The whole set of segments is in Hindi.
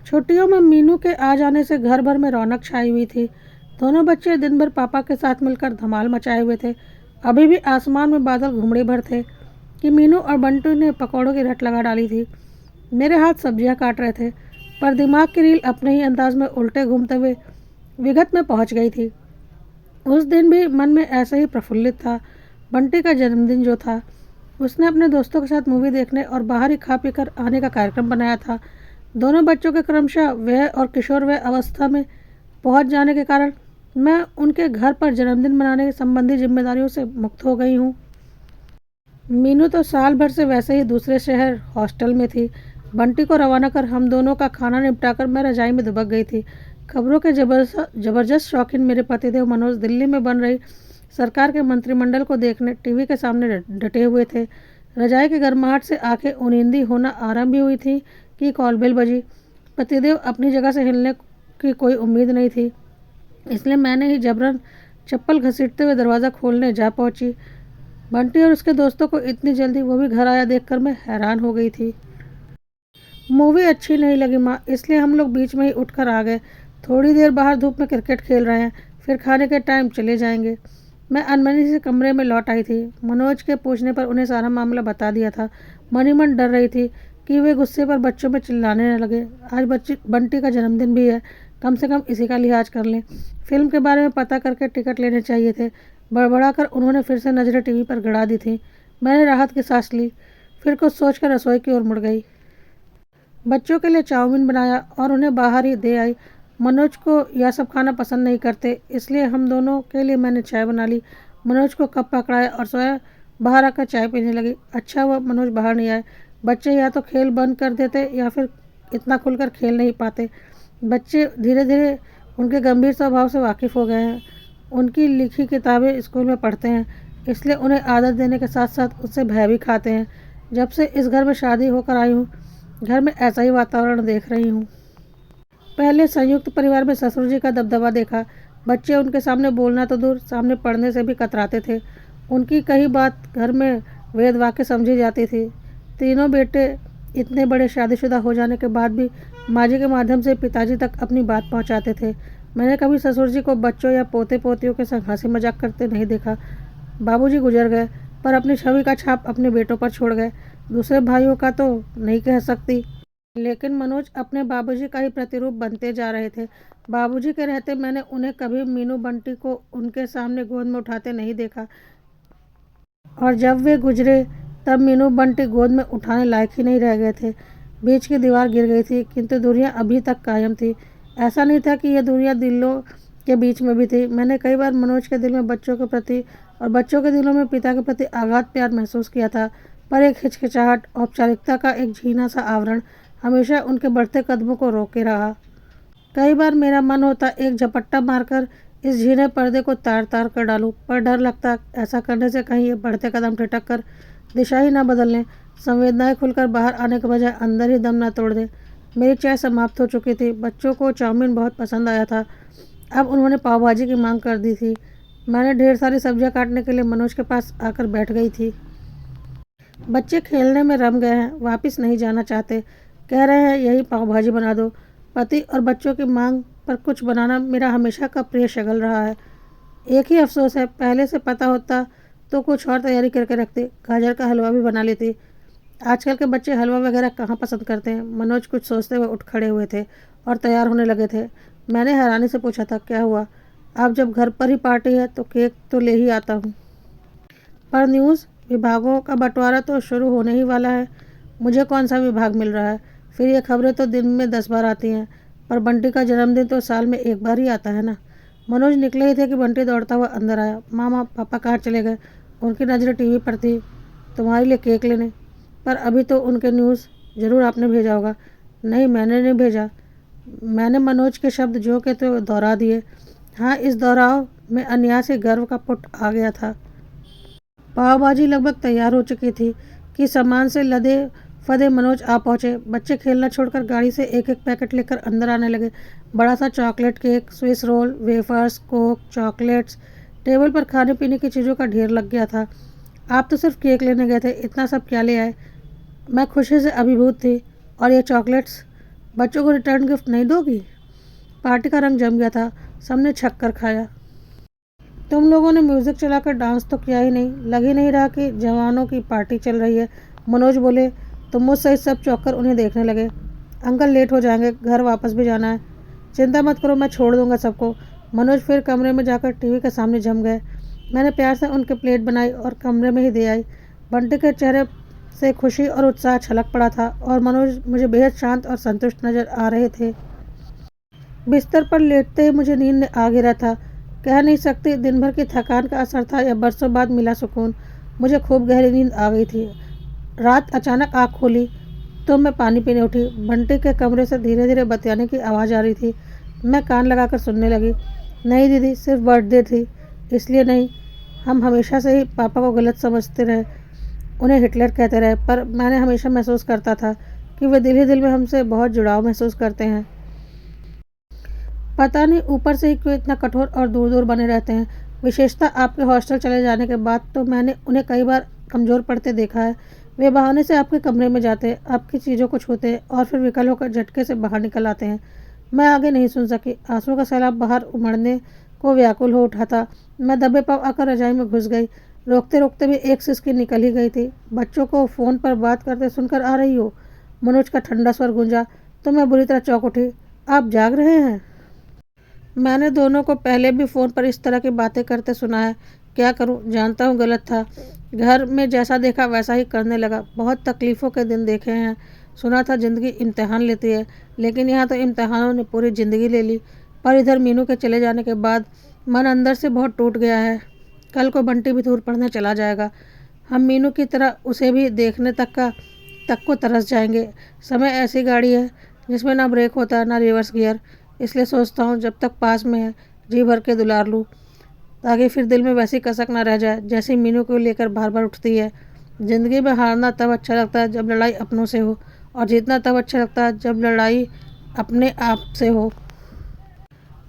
छुट्टियों में मीनू के आ जाने से घर भर में रौनक छाई हुई थी। दोनों बच्चे दिन भर पापा के साथ मिलकर धमाल मचाए हुए थे। अभी भी आसमान में बादल घुमड़े भर थे कि मीनू और बंटू ने पकौड़ों की रट लगा डाली थी। मेरे हाथ सब्जियां काट रहे थे, पर दिमाग की रील अपने ही अंदाज में उल्टे घूमते हुए विगत में पहुंच गई थी। उस दिन भी मन में ऐसे ही प्रफुल्लित था। बंटी का जन्मदिन जो था, उसने अपने दोस्तों के साथ मूवी देखने और बाहर ही खा पी कर आने का कार्यक्रम बनाया था। दोनों बच्चों के क्रमशः वह और किशोर वह अवस्था में पहुंच जाने के कारण मैं उनके घर पर जन्मदिन मनाने संबंधी जिम्मेदारियों से मुक्त हो गई हूँ। मीनू तो साल भर से वैसे ही दूसरे शहर हॉस्टल में थी। बंटी को रवाना कर हम दोनों का खाना निपटाकर मैं रजाई में दुबक गई थी। खबरों के जबरदस्त शौकीन मेरे पतिदेव मनोज दिल्ली में बन रही सरकार के मंत्रिमंडल को देखने टीवी के सामने डटे हुए थे। रजाई की गर्माहट से आंखें उनींदी होना आरंभ ही हुई थी कि कॉल बेल बजी। पतिदेव अपनी जगह से हिलने की कोई उम्मीद नहीं थी, इसलिए मैंने ही जबरन चप्पल घसीटते हुए दरवाज़ा खोलने जा पहुंची। बंटी और उसके दोस्तों को इतनी जल्दी, वो भी घर आया देखकर मैं हैरान हो गई थी। मूवी अच्छी नहीं लगी माँ, इसलिए हम लोग बीच में ही उठकर आ गए। थोड़ी देर बाहर धूप में क्रिकेट खेल रहे हैं, फिर खाने के टाइम चले जाएंगे। मैं अनमनी से कमरे में लौट आई थी। मनोज के पूछने पर उन्हें सारा मामला बता दिया था। मन ही मन डर रही थी कि वे गुस्से पर बच्चों में चिल्लाने न लगे। आज बंटी का जन्मदिन भी है, कम से कम इसी का लिहाज कर लें। फिल्म के बारे में पता करके टिकट लेने चाहिए थे। बड़बड़ा कर उन्होंने फिर से नज़रें टीवी पर गड़ा दी थी। मैंने राहत की सांस ली, फिर कुछ सोचकर रसोई की ओर मुड़ गई। बच्चों के लिए चाउमीन बनाया और उन्हें बाहर ही दे आई। मनोज को यह सब खाना पसंद नहीं करते, इसलिए हम दोनों के लिए मैंने चाय बना ली। मनोज को कप पकड़ाया और स्वयं बाहर आकर चाय पीने लगी। अच्छा हुआ मनोज बाहर नहीं आए। बच्चे या तो खेल बंद कर देते या फिर इतना खुलकर खेल नहीं पाते। बच्चे धीरे धीरे उनके गंभीर स्वभाव से वाकिफ़ हो गए हैं। उनकी लिखी किताबें स्कूल में पढ़ते हैं, इसलिए उन्हें आदत देने के साथ साथ उससे भय भी खाते हैं। जब से इस घर में शादी होकर आई हूँ, घर में ऐसा ही वातावरण देख रही हूँ। पहले संयुक्त परिवार में ससुर जी का दबदबा देखा। बच्चे उनके सामने बोलना तो दूर, सामने पढ़ने से भी कतराते थे। उनकी कही बात घर में वेद वाक्य समझी जाती थी। तीनों बेटे इतने बड़े शादीशुदा हो जाने के बाद भी माँ जी के माध्यम से पिताजी तक अपनी बात पहुँचाते थे। मैंने कभी ससुर जी को बच्चों या पोते पोतियों के संग हंसी मजाक करते नहीं देखा। बाबूजी गुजर गए, पर अपनी छवि का छाप अपने बेटों पर छोड़ गए। दूसरे भाइयों का तो नहीं कह सकती, लेकिन मनोज अपने बाबूजी का ही प्रतिरूप बनते जा रहे थे। बाबूजी के रहते मैंने उन्हें कभी मीनू बंटी को उनके सामने गोद में उठाते नहीं देखा, और जब वे गुजरे तब मीनू बंटी गोद में उठाने लायक ही नहीं रह गए थे। बीच की दीवार गिर गई थी, किंतु दूरियां अभी तक कायम थी। ऐसा नहीं था कि यह दूरियां दिलों के बीच में भी थी। मैंने कई बार मनोज के दिल में बच्चों के प्रति और बच्चों के दिलों में पिता के प्रति आघात प्यार महसूस किया था, पर एक हिचकिचाहट, औपचारिकता का एक झीना सा आवरण हमेशा उनके बढ़ते कदमों को रोके रहा। कई बार मेरा मन होता एक झपट्टा मारकर इस झीने पर्दे को तार तार कर डालूं, पर डर लगता ऐसा करने से कहीं ये बढ़ते कदम ठिठक कर दिशा ही ना बदल लें, संवेदनाएं खुलकर बाहर आने के बजाय अंदर ही दम ना तोड़ दें। मेरी चाय समाप्त हो चुकी थी। बच्चों को चाउमीन बहुत पसंद आया था। अब उन्होंने पाव भाजी की मांग कर दी थी। मैंने ढेर सारी सब्जियां काटने के लिए मनोज के पास आकर बैठ गई थी। बच्चे खेलने में रम गए हैं, वापस नहीं जाना चाहते। कह रहे हैं यही पाव भाजी बना दो। पति और बच्चों की मांग पर कुछ बनाना मेरा हमेशा का प्रिय शगल रहा है। एक ही अफसोस है, पहले से पता होता तो कुछ और तैयारी करके रखती। गाजर का हलवा भी बना लेती। आजकल के बच्चे हलवा वगैरह कहाँ पसंद करते हैं। मनोज कुछ सोचते हुए उठ खड़े हुए थे और तैयार होने लगे थे। मैंने हैरानी से पूछा था, क्या हुआ? आप जब घर पर ही पार्टी है तो केक तो ले ही आता हूँ, पर न्यूज़ विभागों का बंटवारा तो शुरू होने ही वाला है। मुझे कौन सा विभाग मिल रहा है? फिर ये खबरें तो दिन में 10 बार आती हैं, पर बंटी का जन्मदिन तो साल में एक बार ही आता है ना। मनोज निकले ही थे कि बंटी दौड़ता हुआ अंदर आया। मामा पापा कहाँ चले गए? उनकी नज़रें टीवी पर थी। तुम्हारे लिए केक लेने। पर अभी तो उनके न्यूज़ ज़रूर आपने भेजा होगा। नहीं, मैंने नहीं भेजा। मैंने मनोज के शब्द जो के तो दोहरा दिए। हाँ, इस दोहराव में अनायास ही गर्व का पुट आ गया था। पाव भाजी लगभग तैयार हो चुकी थी कि सामान से लदे फदे मनोज आ पहुंचे। बच्चे खेलना छोड़कर गाड़ी से एक एक पैकेट लेकर अंदर आने लगे। बड़ा सा chocolate cake, Swiss roll, wafers, Coke, chocolates. Table पर खाने पीने की चीज़ों का ढेर लग गया था। आप तो सिर्फ केक लेने गए थे, इतना सब क्या ले आए? मैं खुशी से अभिभूत थी। और ये चॉकलेट्स? बच्चों को रिटर्न गिफ्ट नहीं दोगी? पार्टी का रंग जम गया था, सबने छक्कर खाया। तुम लोगों ने म्यूजिक चलाकर डांस तो किया ही नहीं, लग ही नहीं रहा कि जवानों की पार्टी चल रही है, मनोज बोले तो मुझ सहित सब चौंक कर उन्हें देखने लगे। अंकल लेट हो जाएंगे, घर वापस भी जाना है। चिंता मत करो, मैं छोड़ दूंगा सबको। मनोज फिर कमरे में जाकर टीवी के सामने जम गए। मैंने प्यार से उनकी प्लेट बनाई और कमरे में ही दे आई। बंटी के चेहरे से खुशी और उत्साह छलक पड़ा था और मनोज मुझे बेहद शांत और संतुष्ट नजर आ रहे थे। बिस्तर पर लेटते ही मुझे नींद आ गिरा था। कह नहीं सकती दिन भर की थकान का असर था या बरसों बाद मिला सुकून। मुझे खूब गहरी नींद आ गई थी। रात अचानक आँख खोली तो मैं पानी पीने उठी। बंटी के कमरे से धीरे धीरे बतियाने की आवाज़ आ रही थी। मैं कान लगाकर सुनने लगी। नहीं दीदी, सिर्फ बर्थडे थी, इसलिए नहीं। हम हमेशा से ही पापा को गलत समझते रहे, उन्हें हिटलर कहते रहे, पर मैंने हमेशा महसूस करता था कि वे दिल ही दिल में हमसे बहुत जुड़ाव महसूस करते हैं। पता नहीं ऊपर से ही क्यों इतना कठोर और दूर दूर बने रहते हैं। विशेषता आपके हॉस्टल चले जाने के बाद तो मैंने उन्हें कई बार कमज़ोर पड़ते देखा है। वे बहाने से आपके कमरे में जाते, आपकी चीज़ों को छूते और फिर विकल होकर झटके से बाहर निकल आते हैं। मैं आगे नहीं सुन सकी। आंसुओं का सैलाब बाहर उमड़ने को व्याकुल हो उठा था। मैं दबे पाँव आकर रजाई में घुस गई। रोकते रोकते भी एक सिसकी निकल ही गई थी। बच्चों को फ़ोन पर बात करते सुनकर आ रही हो? मनोज का ठंडा स्वर गूंजा तो मैं बुरी तरह चौंक उठी। आप जाग रहे हैं? मैंने दोनों को पहले भी फ़ोन पर इस तरह की बातें करते सुना है। क्या करूं, जानता हूं गलत था। घर में जैसा देखा वैसा ही करने लगा। बहुत तकलीफ़ों के दिन देखे हैं। सुना था ज़िंदगी इम्तिहान लेती है, लेकिन यहाँ तो इम्तिहानों ने पूरी ज़िंदगी ले ली। पर इधर मीनू के चले जाने के बाद मन अंदर से बहुत टूट गया है। कल को बंटी भी दूर पढ़ने चला जाएगा। हम मीनू की तरह उसे भी देखने तक को तरस जाएंगे। समय ऐसी गाड़ी है जिसमें ना ब्रेक होता है ना रिवर्स गियर। इसलिए सोचता हूँ जब तक पास में है जी भर के दुलार लूँ, ताकि फिर दिल में वैसी कसक ना रह जाए जैसी मीनू को लेकर बार बार उठती है। ज़िंदगी में हारना तब अच्छा लगता है जब लड़ाई अपनों से हो, और जीतना तब अच्छा लगता है जब लड़ाई अपने आप से हो।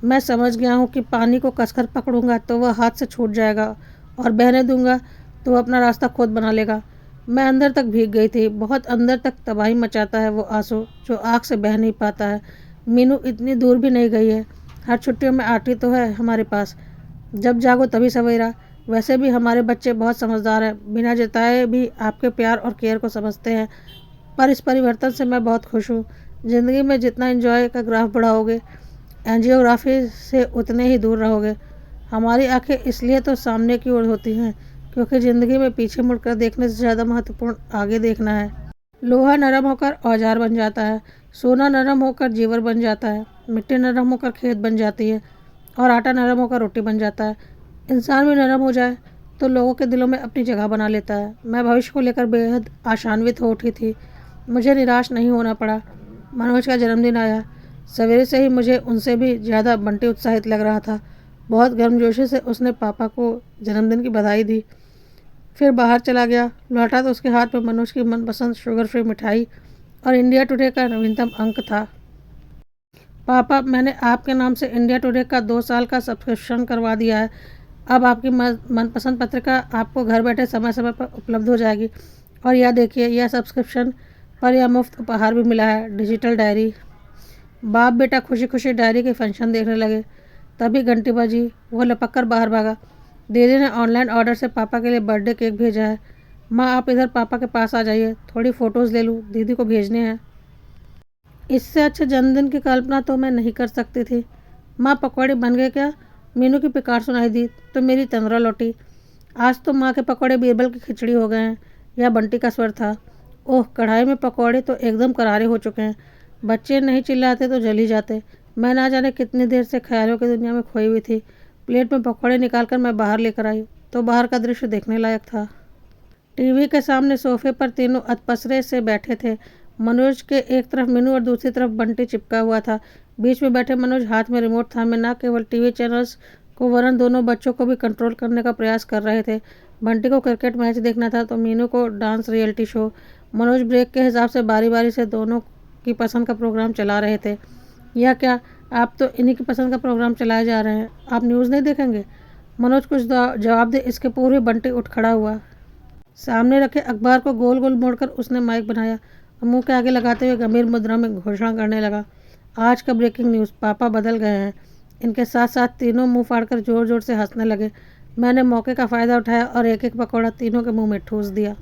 मैं समझ गया हूँ कि पानी को कसकर पकड़ूंगा तो वह हाथ से छूट जाएगा, और बहने दूंगा तो वह अपना रास्ता खुद बना लेगा। मैं अंदर तक भीग गई थी। बहुत अंदर तक तबाही मचाता है वो आंसू जो आँख से बह नहीं पाता है। मीनू इतनी दूर भी नहीं गई है। हर छुट्टियों में आती तो है हमारे पास। जब जागो तभी सवेरा। वैसे भी हमारे बच्चे बहुत समझदार हैं, बिना जताए भी आपके प्यार और केयर को समझते हैं। पर इस परिवर्तन से मैं बहुत खुश हूँ। ज़िंदगी में जितना एंजॉय का ग्राफ बढ़ाओगे, एंजियोग्राफी से उतने ही दूर रहोगे। हमारी आंखें इसलिए तो सामने की ओर होती हैं क्योंकि ज़िंदगी में पीछे मुड़कर देखने से ज़्यादा महत्वपूर्ण आगे देखना है। लोहा नरम होकर औजार बन जाता है, सोना नरम होकर जेवर बन जाता है, मिट्टी नरम होकर खेत बन जाती है, और आटा नरम होकर रोटी बन जाता है। इंसान भी नरम हो जाए तो लोगों के दिलों में अपनी जगह बना लेता है। मैं भविष्य को लेकर बेहद आशान्वित हो उठी थी। मुझे निराश नहीं होना पड़ा। मनोज का जन्मदिन आया। सवेरे से ही मुझे उनसे भी ज़्यादा बंटी उत्साहित लग रहा था। बहुत गर्मजोशी से उसने पापा को जन्मदिन की बधाई दी, फिर बाहर चला गया। लौटा तो उसके हाथ में मनोज की मनपसंद शुगर फ्री मिठाई और इंडिया टुडे का नवीनतम अंक था। पापा, मैंने आपके नाम से इंडिया टुडे का 2 साल का सब्सक्रिप्शन करवा दिया है। अब आपकी मनपसंद पत्रिका आपको घर बैठे समय समय पर उपलब्ध हो जाएगी। और यह देखिए, यह सब्सक्रिप्शन पर यह मुफ्त उपहार भी मिला है, डिजिटल डायरी। बाप बेटा खुशी खुशी डायरी के फंक्शन देखने लगे। तभी घंटी बजी। वो लपक कर बाहर भागा। दीदी ने ऑनलाइन ऑर्डर से पापा के लिए बर्थडे केक भेजा है। माँ, आप इधर पापा के पास आ जाइए, थोड़ी फ़ोटोज़ ले लूँ, दीदी को भेजने हैं। इससे अच्छे जन्मदिन की कल्पना तो मैं नहीं कर सकती थी। माँ, पकौड़े बन गए क्या? मीनू की पुकार सुनाई दी तो मेरी तंद्रा लौटी। आज तो माँ के पकौड़े बीरबल की खिचड़ी हो गए हैं। यह बंटी का स्वर था। ओह, कढ़ाई में पकौड़े तो एकदम करारे हो चुके हैं। बच्चे नहीं चिल्लाते तो जल ही जाते। मैं ना जाने कितनी देर से ख्यालों की दुनिया में खोई हुई थी। प्लेट में पकौड़े निकालकर मैं बाहर लेकर आई तो बाहर का दृश्य देखने लायक था। टीवी के सामने सोफे पर तीनों अतपसरे से बैठे थे। मनोज के एक तरफ मीनू और दूसरी तरफ बंटी चिपका हुआ था। बीच में बैठे मनोज हाथ में रिमोट थामे न केवल टीवी चैनल्स को वरन दोनों बच्चों को भी कंट्रोल करने का प्रयास कर रहे थे। बंटी को क्रिकेट मैच देखना था तो मीनू को dance reality show. Manoj break के हिसाब से बारी बारी से दोनों की पसंद का प्रोग्राम चला रहे थे। या क्या, आप तो इन्हीं की पसंद का प्रोग्राम चलाए जा रहे हैं? आप न्यूज़ नहीं देखेंगे? मनोज कुछ जवाब दे इसके पूर्व ही बंटी उठ खड़ा हुआ। सामने रखे अखबार को गोल गोल मोड़कर उसने माइक बनाया। मुंह के आगे लगाते हुए गंभीर मुद्रा में घोषणा करने लगा, आज का ब्रेकिंग न्यूज़, पापा बदल गए हैं। इनके साथ साथ तीनों मुंह फाड़कर जोर जोर से हंसने लगे। मैंने मौके का फ़ायदा उठाया और एक एक पकौड़ा तीनों के मुंह में ठूस दिया।